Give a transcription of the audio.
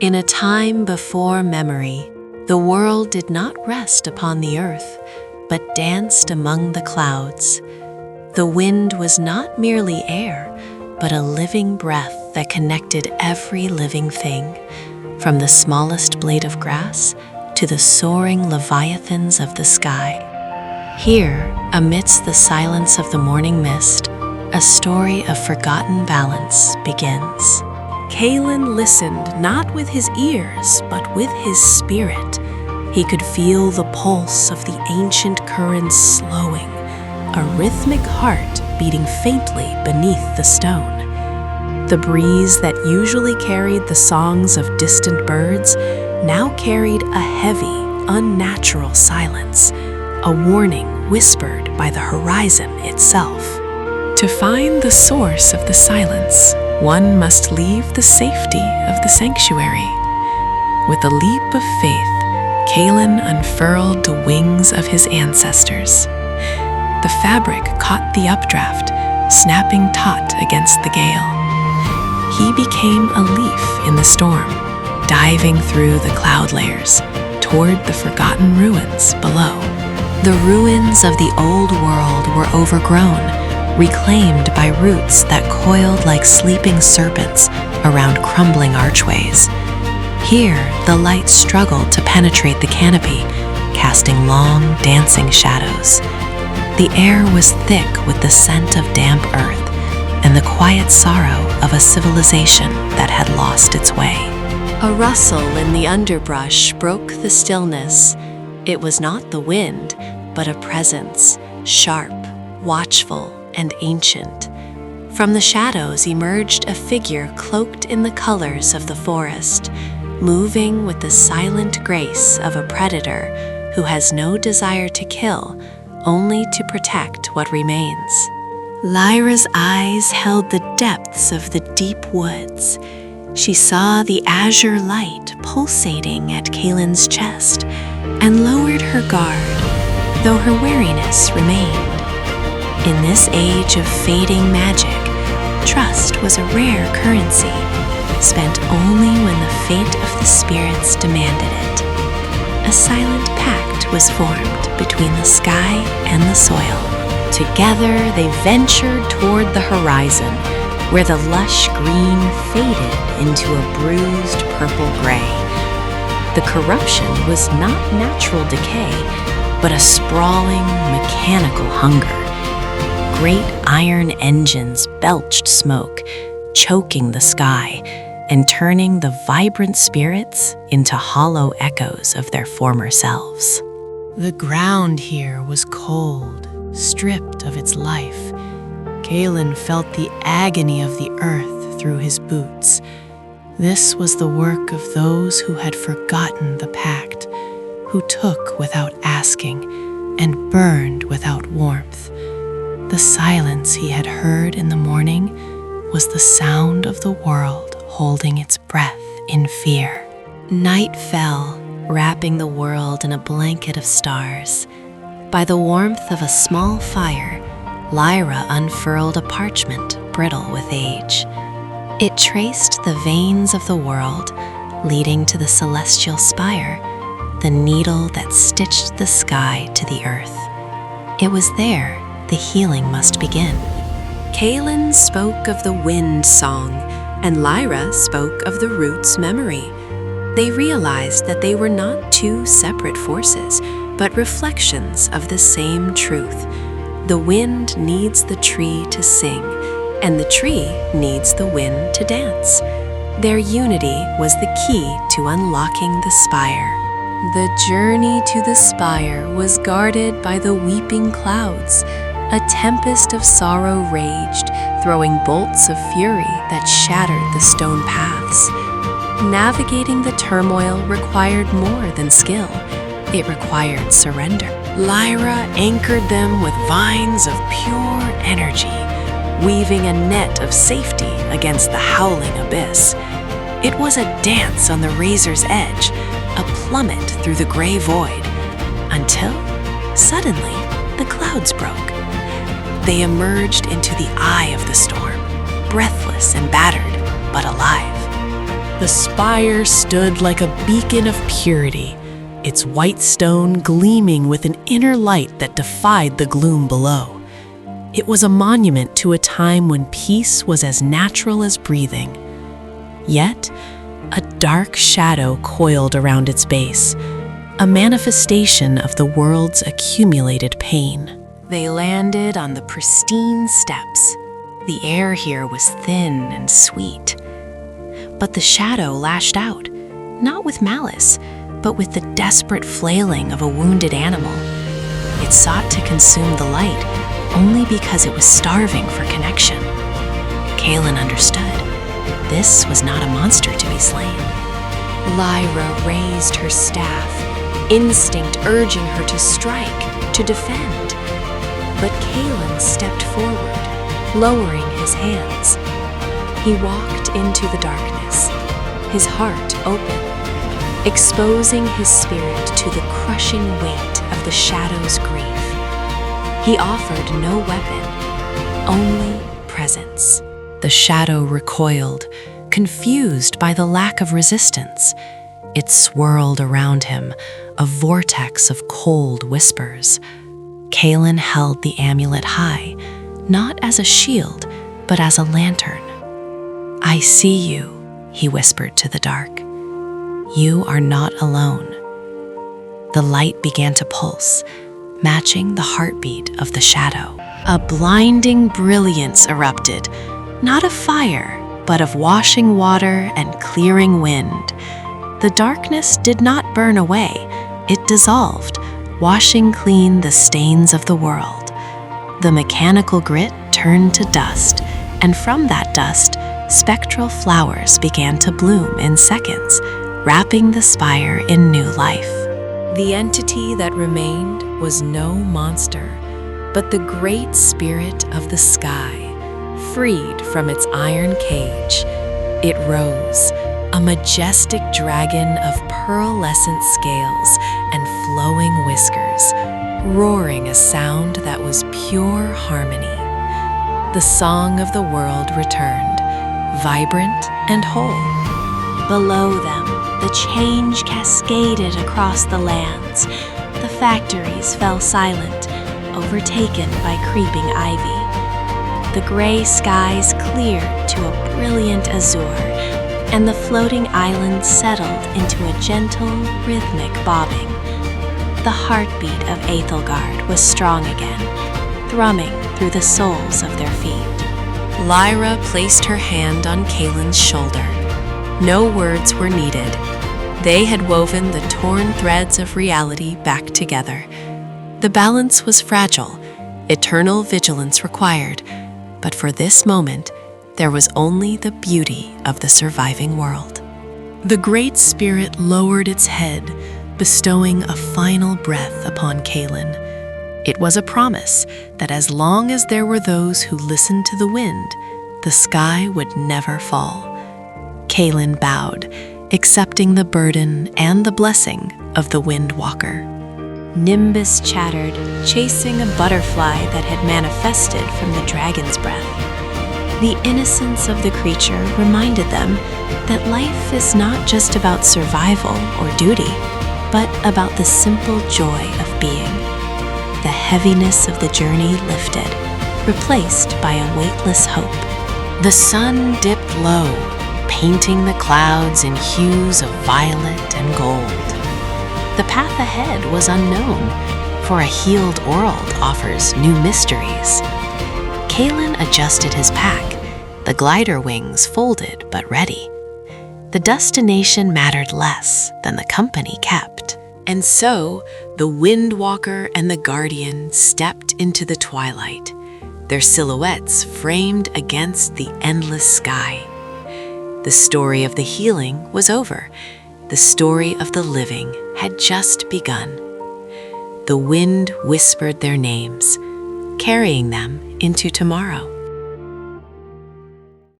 In a time before memory, the world did not rest upon the earth, but danced among the clouds. The wind was not merely air, but a living breath that connected every living thing, from the smallest blade of grass to the soaring leviathans of the sky. Here, amidst the silence of the morning mist, a story of forgotten balance begins. Kalin listened not with his ears, but with his spirit. He could feel the pulse of the ancient currents slowing, a rhythmic heart beating faintly beneath the stone. The breeze that usually carried the songs of distant birds now carried a heavy, unnatural silence, a warning whispered by the horizon itself. To find the source of the silence, one must leave the safety of the sanctuary. With a leap of faith, Kalin unfurled the wings of his ancestors. The fabric caught the updraft, snapping taut against the gale. He became a leaf in the storm, diving through the cloud layers toward the forgotten ruins below. The ruins of the old world were overgrown, reclaimed by roots that coiled like sleeping serpents around crumbling archways. Here, the light struggled to penetrate the canopy, casting long, dancing shadows. The air was thick with the scent of damp earth and the quiet sorrow of a civilization that had lost its way. A rustle in the underbrush broke the stillness. It was not the wind, but a presence, sharp, watchful, and ancient. From the shadows emerged a figure cloaked in the colors of the forest, moving with the silent grace of a predator who has no desire to kill, only to protect what remains. Lyra's eyes held the depths of the deep woods. She saw the azure light pulsating at Kalin's chest and lowered her guard, though her wariness remained. In this age of fading magic, trust was a rare currency, spent only when the fate of the spirits demanded it. A silent pact was formed between the sky and the soil. Together they ventured toward the horizon, where the lush green faded into a bruised purple-gray. The corruption was not natural decay, but a sprawling, mechanical hunger. Great iron engines belched smoke, choking the sky and turning the vibrant spirits into hollow echoes of their former selves. The ground here was cold, stripped of its life. Kalin felt the agony of the earth through his boots. This was the work of those who had forgotten the pact, who took without asking and burned without warmth. The silence he had heard in the morning was the sound of the world holding its breath in fear. Night fell, wrapping the world in a blanket of stars. By the warmth of a small fire, Lyra unfurled a parchment brittle with age. It traced the veins of the world, leading to the celestial spire, the needle that stitched the sky to the earth. It was there the healing must begin. Kalin spoke of the wind song, and Lyra spoke of the root's memory. They realized that they were not two separate forces, but reflections of the same truth. The wind needs the tree to sing, and the tree needs the wind to dance. Their unity was the key to unlocking the spire. The journey to the spire was guarded by the weeping clouds. A tempest of sorrow raged, throwing bolts of fury that shattered the stone paths. Navigating the turmoil required more than skill. It required surrender. Lyra anchored them with vines of pure energy, weaving a net of safety against the howling abyss. It was a dance on the razor's edge, a plummet through the gray void, until, suddenly, the clouds broke. They emerged into the eye of the storm, breathless and battered, but alive. The spire stood like a beacon of purity, its white stone gleaming with an inner light that defied the gloom below. It was a monument to a time when peace was as natural as breathing. Yet, a dark shadow coiled around its base, a manifestation of the world's accumulated pain. They landed on the pristine steps. The air here was thin and sweet. But the shadow lashed out, not with malice, but with the desperate flailing of a wounded animal. It sought to consume the light only because it was starving for connection. Kaelin understood. This was not a monster to be slain. Lyra raised her staff, instinct urging her to strike, to defend. But Kaelin stepped forward, lowering his hands. He walked into the darkness, his heart open, exposing his spirit to the crushing weight of the shadow's grief. He offered no weapon, only presence. The shadow recoiled, confused by the lack of resistance. It swirled around him, a vortex of cold whispers. Kaelin held the amulet high, not as a shield, but as a lantern. "I see you," he whispered to the dark. "You are not alone." The light began to pulse, matching the heartbeat of the shadow. A blinding brilliance erupted, not of fire, but of washing water and clearing wind. The darkness did not burn away, it dissolved, washing clean the stains of the world. The mechanical grit turned to dust, and from that dust, spectral flowers began to bloom in seconds, wrapping the spire in new life. The entity that remained was no monster, but the great spirit of the sky, freed from its iron cage. It rose, a majestic dragon of pearlescent scales and flowing whiskers, roaring a sound that was pure harmony. The song of the world returned, vibrant and whole. Below them, the change cascaded across the lands. The factories fell silent, overtaken by creeping ivy. The gray skies cleared to a brilliant azure, and the floating islands settled into a gentle, rhythmic bobbing. The heartbeat of Aethelgard was strong again, thrumming through the soles of their feet. Lyra placed her hand on Kaelin's shoulder. No words were needed. They had woven the torn threads of reality back together. The balance was fragile, eternal vigilance required, but for this moment, there was only the beauty of the surviving world. The Great Spirit lowered its head, bestowing a final breath upon Kaelin. It was a promise that as long as there were those who listened to the wind, the sky would never fall. Kaelin bowed, accepting the burden and the blessing of the Windwalker. Nimbus chattered, chasing a butterfly that had manifested from the dragon's breath. The innocence of the creature reminded them that life is not just about survival or duty, but about the simple joy of being. The heaviness of the journey lifted, replaced by a weightless hope. The sun dipped low, painting the clouds in hues of violet and gold. The path ahead was unknown, for a healed world offers new mysteries. Kaelin adjusted his pack, the glider wings folded but ready. The destination mattered less than the company kept. And so, the Windwalker and the Guardian stepped into the twilight, their silhouettes framed against the endless sky. The story of the healing was over. The story of the living had just begun. The wind whispered their names, carrying them into tomorrow.